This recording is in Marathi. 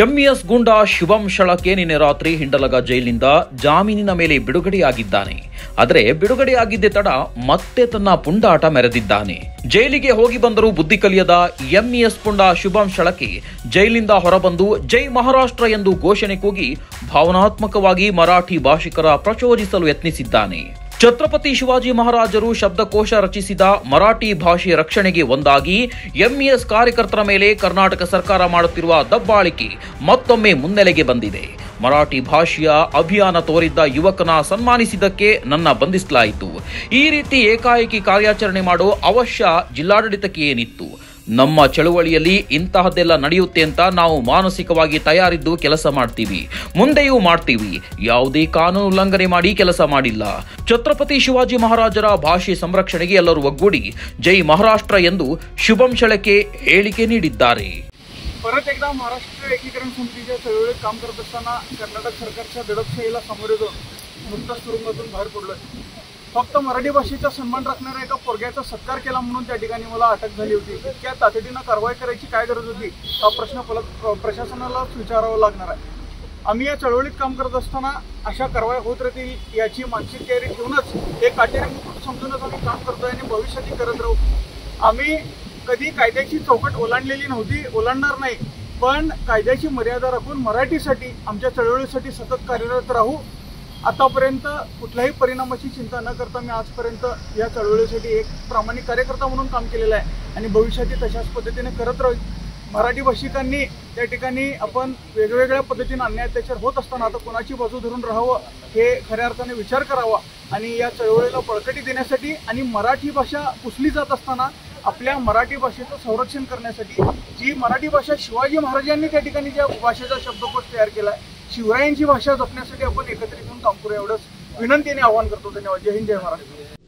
ಎಂಇಎಸ್ ಗೂಂಡ ಶುಭಂ ಶಳಕೆ ನಿನ್ನೆ ರಾತ್ರಿ ಹಿಂಡಲಗ ಜೈಲಿನಿಂದ ಜಾಮೀನಿನ ಮೇಲೆ ಬಿಡುಗಡೆಯಾಗಿದ್ದಾನೆ. ಆದರೆ ಬಿಡುಗಡೆಯಾಗಿದ್ದೇ ತಡ ಮತ್ತೆ ತನ್ನ ಪುಂಡಾಟ ಮೆರೆದಿದ್ದಾನೆ. ಜೈಲಿಗೆ ಹೋಗಿ ಬಂದರೂ ಬುದ್ಧಿ ಕಲಿಯದ ಎಂಇಎಸ್ ಪುಂಡ ಶುಭಂ ಶಳಕೆ ಜೈಲಿನಿಂದ ಹೊರಬಂದು ಜೈ ಮಹಾರಾಷ್ಟ್ರ ಎಂದು ಘೋಷಣೆ ಕೂಗಿ ಭಾವನಾತ್ಮಕವಾಗಿ ಮರಾಠಿ ಭಾಷಿಕರ ಪ್ರಚೋದಿಸಲು ಯತ್ನಿಸಿದ್ದಾನೆ. ಛತ್ರಪತಿ ಶಿವಾಜಿ ಮಹಾರಾಜರು ಶಬ್ದಕೋಶ ರಚಿಸಿದ ಮರಾಠಿ ಭಾಷೆ ರಕ್ಷಣೆಗೆ ಒಂದಾಗಿ ಎಂಇಎಸ್ ಕಾರ್ಯಕರ್ತರ ಮೇಲೆ ಕರ್ನಾಟಕ ಸರ್ಕಾರ ಮಾಡುತ್ತಿರುವ ದಬ್ಬಾಳಿಕೆ ಮತ್ತೊಮ್ಮೆ ಮುನ್ನೆಲೆಗೆ ಬಂದಿದೆ. ಮರಾಠಿ ಭಾಷೆಯ ಅಭಿಯಾನ ತೋರಿದ್ದ ಯುವಕನ ಸನ್ಮಾನಿಸಿದ್ದಕ್ಕೆ ನನ್ನ ಬಂಧಿಸಲಾಯಿತು. ಈ ರೀತಿ ಏಕಾಏಕಿ ಕಾರ್ಯಾಚರಣೆ ಮಾಡೋ ಅವಶ್ಯ ಜಿಲ್ಲಾಡಳಿತಕ್ಕೆ ಏನಿತ್ತು? ನಮ್ಮ ಚಳುವಳಿಯಲ್ಲಿ ಇಂತಹದ್ದೆಲ್ಲ ನಡೆಯುತ್ತೆ ಅಂತ ನಾವು ಮಾನಸಿಕವಾಗಿ ತಯಾರಿದ್ದು ಕೆಲಸ ಮಾಡ್ತೀವಿ, ಮುಂದೆಯೂ ಮಾಡ್ತೀವಿ. ಯಾವುದೇ ಕಾನೂನು ಉಲ್ಲಂಘನೆ ಮಾಡಿ ಕೆಲಸ ಮಾಡಿಲ್ಲ. ಛತ್ರಪತಿ ಶಿವಾಜಿ ಮಹಾರಾಜರ ಭಾಷೆ ಸಂರಕ್ಷಣೆಗೆ ಎಲ್ಲರೂ ಒಗ್ಗೂಡಿ ಜೈ ಮಹಾರಾಷ್ಟ್ರ ಎಂದು ಶುಭಂ ಶಳಕೆ ಹೇಳಿಕೆ ನೀಡಿದ್ದಾರೆ. परत एकदा महाराष्ट्र एकीकरण समितीच्या चळवळीत काम करत असताना कर्नाटक सरकारच्या दडपशाहीला सामोरे जाऊन नुकताच तुरुंगातून बाहेर पडलोय. फक्त मराठी भाषेचा सन्मान राखणाऱ्या एका पोरग्याचा सत्कार केला म्हणून त्या ठिकाणी मला अटक झाली होती. इतक्या तातडीनं कारवाई करायची काय गरज होती हा प्रश्न प्रशासनालाच विचारावा लागणार आहे. आम्ही या चळवळीत काम करत असताना अशा कारवाई होत राहतील याची मानसिक तयारी ठेवूनच एक काटेरी समजूनच आम्ही काम करतोय आणि भविष्यातही करत राहू. आम्ही कधी कायद्याची चौकट ओलांडलेली नव्हती, ओलांडणार नाही, पण कायद्याची मर्यादा राखून मराठीसाठी आमच्या चळवळीसाठी सतत कार्यरत राहू. आतापर्यंत कुठल्याही परिणामाची चिंता न करता मी आजपर्यंत या चळवळीसाठी एक प्रामाणिक कार्यकर्ता म्हणून काम केलेलं आहे आणि भविष्यातही तशाच पद्धतीने करत राहू. मराठी भाषिकांनी त्या ठिकाणी आपण वेगवेगळ्या पद्धतीने अन्याय अत्याचार होत असताना आता कोणाची बाजू धरून राहावं हे खऱ्या अर्थाने विचार करावा आणि या चळवळीला बळकटी देण्यासाठी आणि मराठी भाषा पुसली जात असताना आपल्या मराठी भाषेचं संरक्षण करण्यासाठी जी मराठी भाषा शिवाजी महाराजांनी त्या ठिकाणी ज्या भाषेचा शब्दकोश तयार केला आहे, शिवरायांची भाषा जपण्यासाठी आपण एकत्रित येऊन काम करूया एवढंच विनंतीने आवाहन करतो. धन्यवाद. जय हिंद, जय महाराष्ट्र.